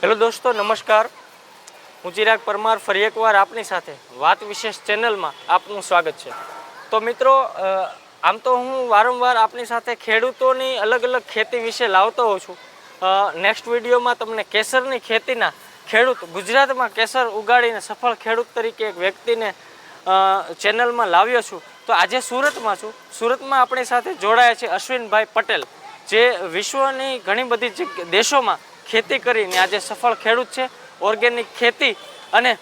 Hello દોસ્તો, નમસ્કાર. હું ચિરાગ પરમાર ફરી એકવાર આપની સાથે વાત વિશેષ ચેનલમાં આપનું સ્વાગત છે. તો મિત્રો, આમ તો હું વારંવાર આપની સાથે ખેડૂતોની અલગ અલગ ખેતી વિશે લાવતો હોઉં છું. નેક્સ્ટ વિડીયોમાં તમને કેસરની ખેતીના ખેડૂત, ગુજરાતમાં કેસર ઉગાડીને સફળ ખેડૂત તરીકે એક વ્યક્તિને ચેનલમાં લાવ્યો છું. તો આજે સુરતમાં છું. સુરતમાં આપણી સાથે જોડાયા છે અશ્વિનભાઈ પટેલ, જે વિશ્વની ઘણી બધી દેશોમાં ખેતી કરીને આજે સફળ ખેડૂત છે. ઓર્ગેનિક ખેતી અને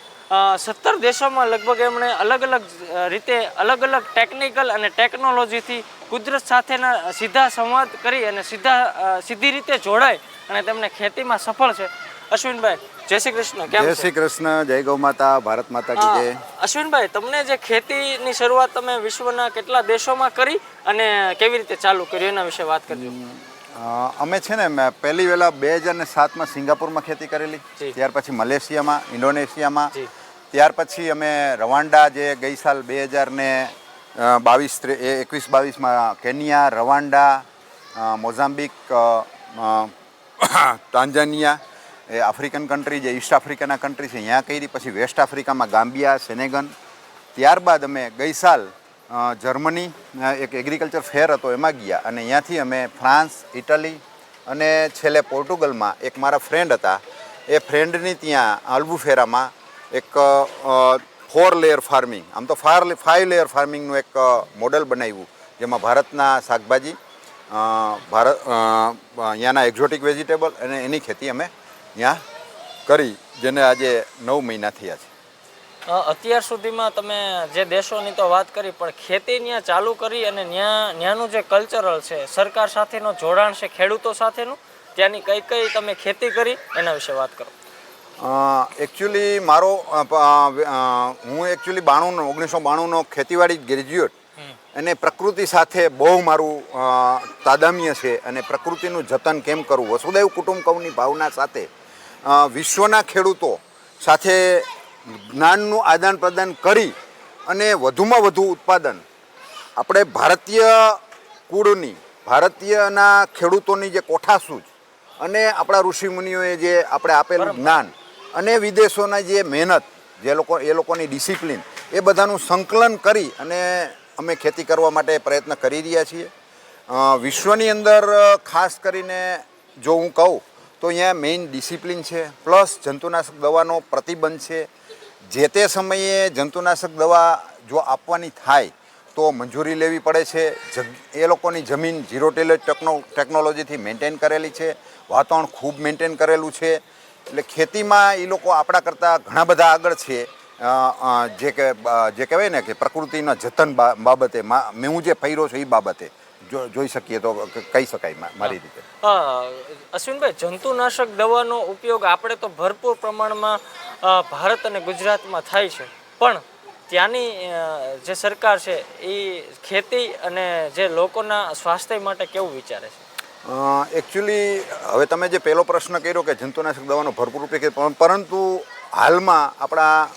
17 દેશોમાં લગભગ એમણે અલગ અલગ રીતે અલગ અલગ ટેકનિકલ અને ટેકનોલોજીથી કુદરત સાથેના સીધા સંવાદ કરી અને સીધી રીતે જોડાય અને તેમને ખેતીમાં સફળ છે. અશ્વિનભાઈ, જય શ્રી કૃષ્ણ. કેમ? જય શ્રી કૃષ્ણ, જય ગૌ માતા, ભારત માતા કી જય. અશ્વિનભાઈ, તમને જે ખેતીની શરૂઆત તમે વિશ્વના કેટલા દેશોમાં કરી અને કેવી રીતે ચાલુ કર્યું એના વિશે વાત કરજો. અમે છે ને પહેલી વહેલા 2007માં સિંગાપુરમાં ખેતી કરેલી, ત્યાર પછી મલેશિયામાં, ઇન્ડોનેશિયામાં, ત્યાર પછી અમે રવાંડા, જે ગઈ સાલ 2021-22માં કેન્યા, રવાંડા, મોઝામ્બિક, તાંજાનિયા, એ આફ્રિકન કન્ટ્રી, જે ઈસ્ટ આફ્રિકાના કન્ટ્રી છે, ત્યાં કરી. પછી વેસ્ટ આફ્રિકામાં ગામ્બિયા, સેનેગન. ત્યારબાદ અમે ગઈ સાલ જર્મની એક એગ્રીકલ્ચર ફેર હતો, એમાં ગયા અને ત્યાંથી અમે ફ્રાન્સ, ઇટલી અને છેલ્લે પોર્ટુગલમાં એક મારા ફ્રેન્ડ હતા, એ ફ્રેન્ડની ત્યાં આલ્બુફેરામાં એક 4 લેયર ફાર્મિંગ, આમ તો 5 લેયર ફાર્મિંગનું એક મોડલ બનાવ્યું, જેમાં ભારતના શાકભાજી, ત્યાંના એક્ઝોટિક વેજીટેબલ અને એની ખેતી અમે ત્યાં કરી, જેને આજે 9 મહિના થયા છે. અત્યાર સુધીમાં તમે જે દેશોની તો વાત કરી, પણ ખેતી ત્યાં ચાલુ કરી અને ત્યાંનું જે કલ્ચરલ છે, સરકાર સાથેનો જોડાણ છે, ખેડૂતો સાથેનું, ત્યાંની કઈ કઈ તમે ખેતી કરી એના વિશે વાત કરો. એકચ્યુઅલી હું 1992નો ખેતીવાડી ગ્રેજ્યુએટ, અને પ્રકૃતિ સાથે બહુ મારું તાદામ્ય છે, અને પ્રકૃતિનું જતન કેમ કરવું, વસુદૈવ કુટુંબકમની ભાવના સાથે વિશ્વના ખેડૂતો સાથે જ્ઞાનનું આદાન પ્રદાન કરી અને વધુમાં વધુ ઉત્પાદન આપણે ભારતીય કુળની, ભારતીયના ખેડૂતોની જે કોઠાસૂઝ અને આપણા ઋષિમુનિઓએ જે આપણે આપેલું જ્ઞાન અને વિદેશોના જે મહેનત, એ લોકોની ડિસિપ્લિન, એ બધાનું સંકલન કરી અને અમે ખેતી કરવા માટે પ્રયત્ન કરી રહ્યા છીએ. વિશ્વની અંદર ખાસ કરીને જો હું કહું તો અહીંયા મેઇન ડિસિપ્લિન છે, પ્લસ જંતુનાશક દવાનો પ્રતિબંધ છે. જે તે સમયે જંતુનાશક દવા જો આપવાની થાય તો મંજૂરી લેવી પડે છે. એ લોકોની જમીન ઝીરો ટેલેજ ટેકનોલોજીથી મેન્ટેન કરેલી છે, વાતાવરણ ખૂબ મેન્ટેન કરેલું છે. એટલે ખેતીમાં એ લોકો આપણા કરતાં ઘણા બધા આગળ છે. જે કહેવાય ને કે પ્રકૃતિના જતન બાબતે હું જે ફર્યો છું એ બાબતે જોઈ શકીએ તો કહી શકાય મારી રીતે. અશ્વિનભાઈ, જંતુનાશક દવાનો ઉપયોગ આપણે તો ભરપૂર પ્રમાણમાં ભારત અને ગુજરાતમાં થાય છે, પણ ત્યાંની જે સરકાર છે એ ખેતી અને જે લોકોના સ્વાસ્થ્ય માટે કેવું વિચારે છે? એકચ્યુઅલી હવે તમે જે પહેલો પ્રશ્ન કર્યો કે જંતુનાશક દવાનો ભરપૂર ઉપયોગ, પરંતુ હાલમાં આપણા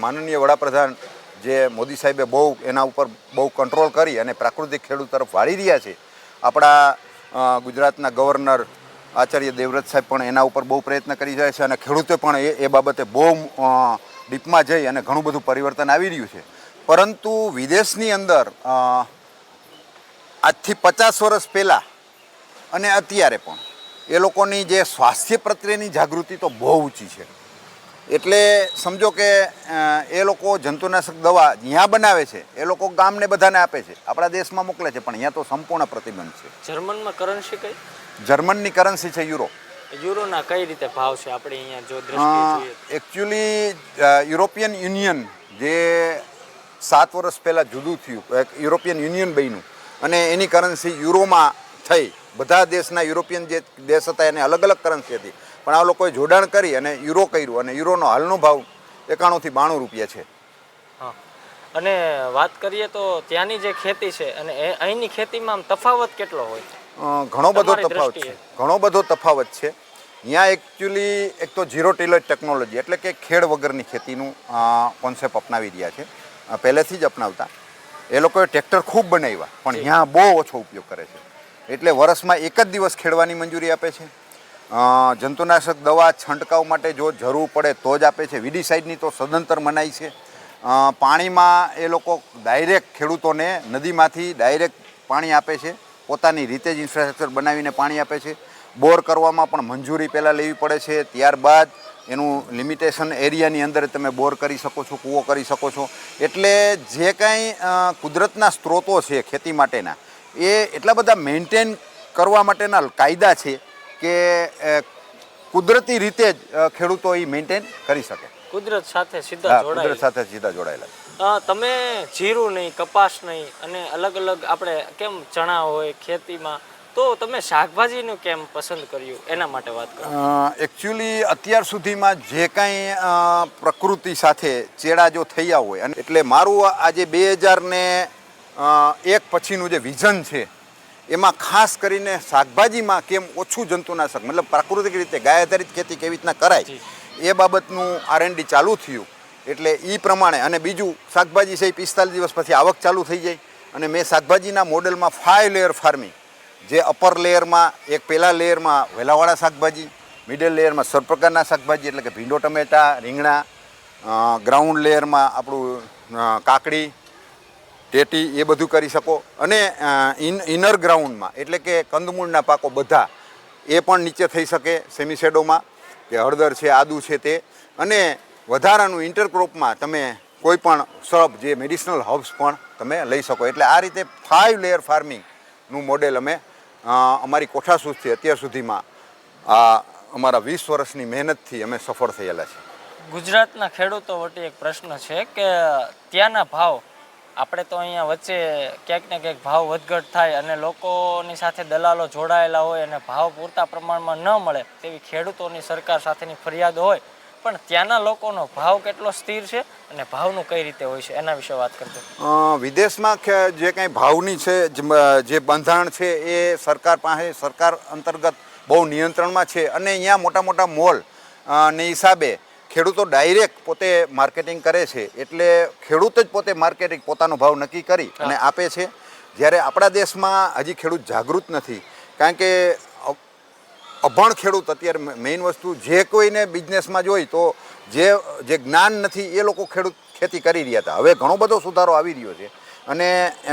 માનનીય વડાપ્રધાન જે મોદી સાહેબે એના ઉપર બહુ કંટ્રોલ કરી અને પ્રાકૃતિક ખેડૂત તરફ વાળી રહ્યા છે. આપણા ગુજરાતના ગવર્નર આચાર્ય દેવવ્રત સાહેબ પણ એના ઉપર બહુ પ્રયત્ન કરી રહ્યા છે, અને ખેડૂતો પણ એ બાબતે બહુ ડીપમાં જઈ અને ઘણું બધું પરિવર્તન આવી રહ્યું છે. પરંતુ વિદેશની અંદર આજથી 50 વર્ષ પહેલાં અને અત્યારે પણ એ લોકોની જે સ્વાસ્થ્ય પ્રત્યેની જાગૃતિ તો બહુ ઊંચી છે. એટલે સમજો કે એ લોકો જંતુનાશક દવા જ્યાં બનાવે છે એ લોકો ગામને બધાને આપે છે, આપણા દેશમાં મોકલે છે, પણ અહીંયા તો સંપૂર્ણ પ્રતિબંધ છે. જર્મનમાં કરન્સી કઈ? જર્મનની કરન્સી છે યુરો. યુરોના કઈ રીતે ભાવ છે આપણે અહીંયા જો દ્રષ્ટિએ જોઈએ? એકચ્યુઅલી યુરોપિયન યુનિયન જે 7 વર્ષ પહેલાં જુદું થયું, એક યુરોપિયન યુનિયન બન્યું અને એની કરન્સી યુરોમાં થઈ. બધા દેશના યુરોપિયન જે દેશ હતા એને અલગ અલગ કરન્સી હતી, પણ આ લોકોએ જોડાણ કરી અને યુરો કર્યું, અને યુરોનો હાલનો ભાવ 91 થી 92 રૂપિયા છે. હા, અને વાત કરીએ તો ત્યાંની જે ખેતી છે અને અહીંની ખેતીમાં તફાવત કેટલો હોય? ઘણો બધો તફાવત છે, ઘણો બધો તફાવત છે. ત્યાં એકચ્યુઅલી એક તો ઝીરો ટેલેજ ટેકનોલોજી, એટલે કે ખેડ વગરની ખેતીનું કોન્સેપ્ટ અપનાવી રહ્યા છે, પહેલેથી જ અપનાવતા. એ લોકોએ ટ્રેક્ટર ખૂબ બનાવ્યા, પણ ત્યાં બહુ ઓછો ઉપયોગ કરે છે. એટલે વર્ષમાં એક જ દિવસ ખેડવાની મંજૂરી આપે છે. જંતુનાશક દવા છંટકાવ માટે જો જરૂર પડે તો જ આપે છે. વીડીસાઇડની તો સદંતર મનાઈ છે. પાણીમાં એ લોકો ડાયરેક્ટ ખેડૂતોને નદીમાંથી ડાયરેક્ટ પાણી આપે છે, પોતાની રીતે જ ઇન્ફ્રાસ્ટ્રક્ચર બનાવીને પાણી આપે છે. બોર કરવામાં પણ મંજૂરી પહેલાં લેવી પડે છે, ત્યારબાદ એનું લિમિટેશન એરિયાની અંદર તમે બોર કરી શકો છો, કૂવો કરી શકો છો. એટલે જે કાંઈ કુદરતના સ્ત્રોતો છે ખેતી માટેના, એ એટલા બધા મેન્ટેન કરવા માટેના કાયદા છે કે કુદરતી રીતે જ ખેડૂતો એ મેન્ટેન કરી શકે. કુદરત સાથે સીધા કુદરત જોડાયેલા. સાથે સીધા જોડાયેલા. તમે જીરું નહીં, કપાસ નહીં અને અલગ અલગ આપણે કેમ ચણા હોય ખેતીમાં, તો તમે શાકભાજીનું કેમ પસંદ કર્યું એના માટે વાત કરો. એકચ્યુઅલી અત્યાર સુધીમાં જે કાંઈ પ્રકૃતિ સાથે ચેડા જો થયા હોય, અને એટલે મારું આજે 2001 પછીનું જે વિઝન છે એમાં ખાસ કરીને શાકભાજીમાં કેમ ઓછું જંતુનાશક, મતલબ પ્રાકૃતિક રીતે ગાય આધારિત ખેતી કેવી રીતના કરાય એ બાબતનું R&D ચાલુ થયું. એટલે એ પ્રમાણે, અને બીજું શાકભાજી છે 45 દિવસ પછી આવક ચાલુ થઈ જાય, અને મેં શાકભાજીના મોડેલમાં 5 લેયર ફાર્મિંગ, જે અપર લેયરમાં એક પહેલા લેયરમાં વેલાવાળા શાકભાજી, મિડલ લેયરમાં સર પ્રકારના શાકભાજી એટલે કે ભીંડો, ટમેટા, રીંગણા, ગ્રાઉન્ડ લેયરમાં આપણું કાકડી, ટેટી, એ બધું કરી શકો. અને ઇનર ગ્રાઉન્ડમાં એટલે કે કંદમૂળના પાકો બધા એ પણ નીચે થઈ શકે સેમી શેડોમાં, કે હળદર છે, આદુ છે તે. અને વધારાનું ઇન્ટરક્રોપમાં તમે કોઈ પણ સબ જે મેડિસિનલ હર્બ્સ પણ તમે લઈ શકો. એટલે આ રીતે 5 લેયર ફાર્મિંગનું મોડેલ અમે અમારી કોઠાસૂઝથી અત્યાર સુધીમાં આ અમારા 20 વર્ષની મહેનતથી અમે સફળ થયેલા છે. ગુજરાતના ખેડૂતો વટી એક પ્રશ્ન છે કે ત્યાંના ભાવ, આપણે તો અહીંયા વચ્ચે ક્યાંક ને ક્યાંક ભાવ વધઘટ થાય અને લોકોની સાથે દલાલો જોડાયેલા હોય અને ભાવ પૂરતા પ્રમાણમાં ન મળે તેવી ખેડૂતોની સરકાર સાથેની ફરિયાદ હોય, પણ ત્યાંના લોકોનો ભાવ કેટલો સ્થિર છે અને ભાવનું કઈ રીતે હોય છે એના વિશે વાત કરજો. વિદેશમાં જે કાંઈ ભાવની છે જે બંધારણ છે એ સરકાર પાસે, સરકાર અંતર્ગત બહુ નિયંત્રણમાં છે. અને અહીંયા મોટા મોટા મોલ ને હિસાબે ખેડૂતો ડાયરેક્ટ પોતે માર્કેટિંગ કરે છે. એટલે ખેડૂત જ પોતે માર્કેટિંગ પોતાનો ભાવ નક્કી કરી અને આપે છે. જ્યારે આપણા દેશમાં હજી ખેડૂત જાગૃત નથી, કારણ કે અભણ ખેડૂત અત્યારે મેઇન વસ્તુ, જે કોઈને બિઝનેસમાં જોઈ તો જે જ્ઞાન નથી એ લોકો ખેતી કરી રહ્યા હતા. હવે ઘણો બધો સુધારો આવી રહ્યો છે અને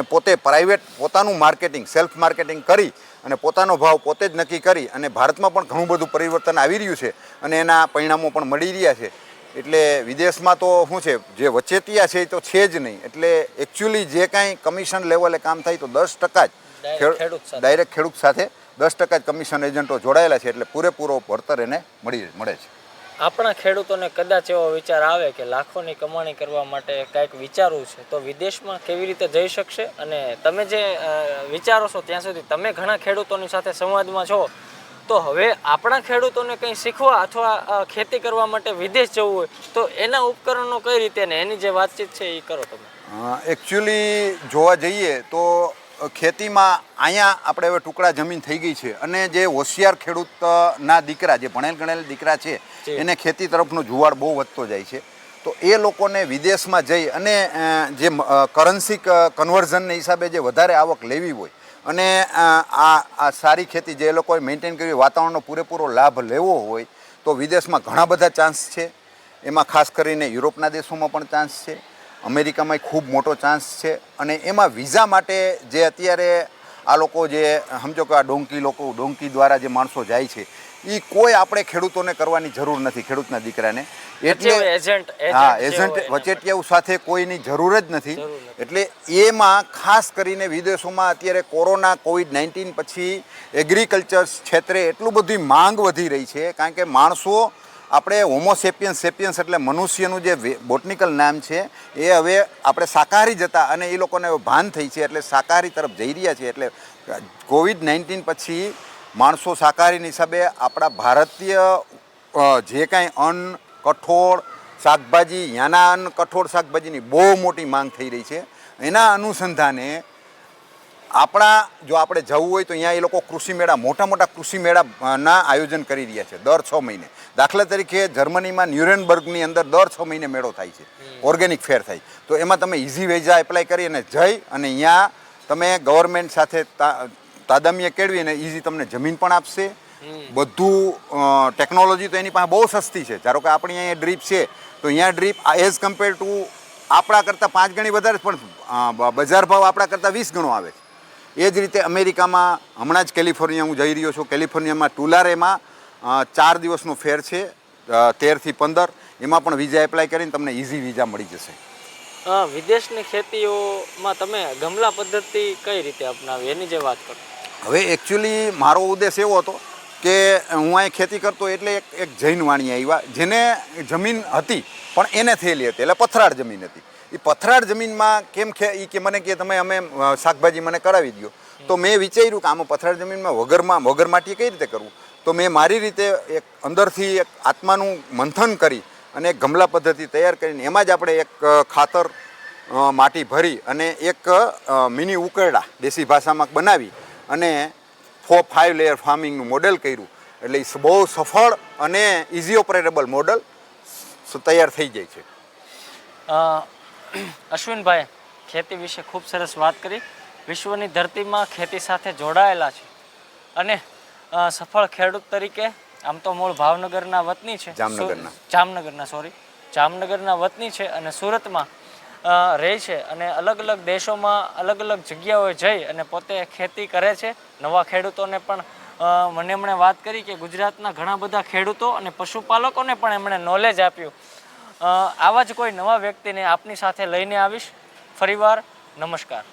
પોતે પ્રાઇવેટ પોતાનું માર્કેટિંગ, સેલ્ફ માર્કેટિંગ કરી અને પોતાનો ભાવ પોતે જ નક્કી કરી, અને ભારતમાં પણ ઘણું બધું પરિવર્તન આવી રહ્યું છે અને એના પરિણામો પણ મળી રહ્યા છે. એટલે વિદેશમાં તો શું છે, જે વચેટિયા છે એ તો છે જ નહીં. એટલે એકચ્યુઅલી જે કાંઈ કમિશન લેવલે કામ થાય તો 10% જ ડાયરેક્ટ ખેડૂત સાથે 10% જ કમિશન એજન્ટો જોડાયેલા છે. એટલે પૂરેપૂરો વળતર એને મળે છે. આપણા ખેડૂતોને કદાચ એવો વિચાર આવે કે લાખોની કમાણી કરવા માટે કાંઈક વિચારવું છે, તો વિદેશમાં કેવી રીતે જઈ શકશે? અને તમે જે વિચારો છો ત્યાં સુધી તમે ઘણા ખેડૂતોની સાથે સંવાદમાં છો, તો હવે આપણા ખેડૂતોને કંઈ શીખવા અથવા ખેતી કરવા માટે વિદેશ જવું હોય તો એના ઉપકરણો કઈ રીતે ને એની જે વાતચીત છે એ કરો તમે. એકચ્યુઅલી જોવા જઈએ તો ખેતીમાં અહીંયા આપણે હવે ટુકડા જમીન થઈ ગઈ છે, અને જે હોશિયાર ખેડૂતના દીકરા, જે ભણેલ ગણેલ દીકરા છે, એને ખેતી તરફનો જુવાળ બહુ વધતો જાય છે. તો એ લોકોને વિદેશમાં જઈ અને જે કરન્સી કન્વર્ઝનના હિસાબે જે વધારે આવક લેવી હોય અને આ સારી ખેતી જે એ લોકોએ મેન્ટેન કરી, વાતાવરણનો પૂરેપૂરો લાભ લેવો હોય તો વિદેશમાં ઘણા બધા ચાન્સ છે. એમાં ખાસ કરીને યુરોપના દેશોમાં પણ ચાન્સ છે, અમેરિકામાં ખૂબ મોટો ચાન્સ છે. અને એમાં વિઝા માટે જે અત્યારે આ લોકો જે સમજો કે આ ડોંકી દ્વારા જે માણસો જાય છે, એ કોઈ આપણે ખેડૂતોને કરવાની જરૂર નથી, ખેડૂતના દીકરાને. એટલે એજન્ટ વચેટિયાઓ સાથે કોઈની જરૂર જ નથી. એટલે એમાં ખાસ કરીને વિદેશોમાં અત્યારે કોવિડ-19 પછી એગ્રીકલ્ચર ક્ષેત્રે એટલું બધી માંગ વધી રહી છે, કારણ કે માણસો, આપણે હોમોસેપિયન્સ એટલે મનુષ્યનું જે બોટનિકલ નામ છે એ હવે આપણે શાકાહારી જતા અને એ લોકોને ભાન થઈ છે, એટલે શાકાહારી તરફ જઈ રહ્યા છે. એટલે કોવિડ-19 પછી માણસો શાકાહારીની હિસાબે આપણા ભારતીય જે કાંઈ અન્ન, કઠોળ, શાકભાજી, ત્યાંના અન્ન, કઠોળ, શાકભાજીની બહુ મોટી માંગ થઈ રહી છે. એના અનુસંધાને જો આપણે જવું હોય તો અહીંયા એ લોકો કૃષિ મેળા, મોટા મોટા કૃષિ મેળાના આયોજન કરી રહ્યા છે દર 6 મહિને. દાખલા તરીકે જર્મનીમાં ન્યુરેનબર્ગની અંદર દર 6 મહિને મેળો થાય છે, ઓર્ગેનિક ફેર થાય. તો એમાં તમે ઇઝી વિઝા એપ્લાય કરી અને જઈ અને અહીંયા તમે ગવર્મેન્ટ સાથે તાદામ્ય કેળવી અને ઇઝી તમને જમીન પણ આપશે બધું ટેકનોલોજી તો એની પાસે બહુ સસ્તી છે. ધારો કે આપણી અહીંયા ડ્રીપ છે તો અહીંયા ડ્રીપ એઝ કમ્પેર ટુ આપણા કરતાં 5 ગણી વધારે પણ બજાર ભાવ આપણા કરતાં 20 ગણો આવે છે. એ જ રીતે અમેરિકામાં હમણાં જ કેલિફોર્નિયા હું જઈ રહ્યો છું. કેલિફોર્નિયામાં ટુલારેમાં 4 દિવસનો ફેર છે, 13 થી 15. એમાં પણ વિઝા એપ્લાય કરીને તમને ઇઝી વિઝા મળી જશે. વિદેશની ખેતીઓમાં તમે ગમલા પદ્ધતિ કઈ રીતે અપનાવી એની જે વાત કરો. હવે એકચ્યુઅલી મારો ઉદ્દેશ એવો હતો કે હું અહીં ખેતી કરતો એટલે એક જૈન વાણી આવ્યા જેને જમીન હતી પણ એને થયેલી હતી, એટલે પથરાળ જમીન હતી. એ પથરાળ જમીનમાં કેમ એ કે મને કે તમે અમે શાકભાજી મને કરાવી દો. તો મેં વિચાર્યું કે આમાં પથરાળ જમીનમાં વગર માટીએ કઈ રીતે કરવું. તો મેં મારી રીતે એક અંદરથી એક આત્માનું મંથન કરી અને એક ગમલા પદ્ધતિ તૈયાર કરીને એમાં જ આપણે એક ખાતર માટી ભરી અને એક મિની ઉકરડા દેશી ભાષામાં બનાવી અને 4-5 લેયર ફાર્મિંગનું મોડેલ કર્યું. એટલે એ બહુ સફળ અને ઇઝી ઓપરેટેબલ મોડલ તૈયાર થઈ જાય છે. અશ્વિનભાઈ ખેતી વિશે ખૂબ સરસ વાત કરી. વિશ્વની ધરતીમાં ખેતી સાથે જોડાયેલા છે અને સફળ ખેડૂત તરીકે આમ તો મૂળ ભાવનગરના વતની છે, જામનગરના વતની છે અને સુરતમાં રહે છે અને અલગ અલગ દેશોમાં અલગ અલગ જગ્યાઓએ જઈ અને પોતે ખેતી કરે છે. નવા ખેડૂતોને પણ મને એમણે વાત કરી કે ગુજરાતના ઘણા બધા ખેડૂતો અને પશુપાલકોને પણ એમણે નોલેજ આપ્યું. આવા જ કોઈ નવા વ્યક્તિને આપની સાથે લઈને આવીશ. ફરીવાર નમસ્કાર.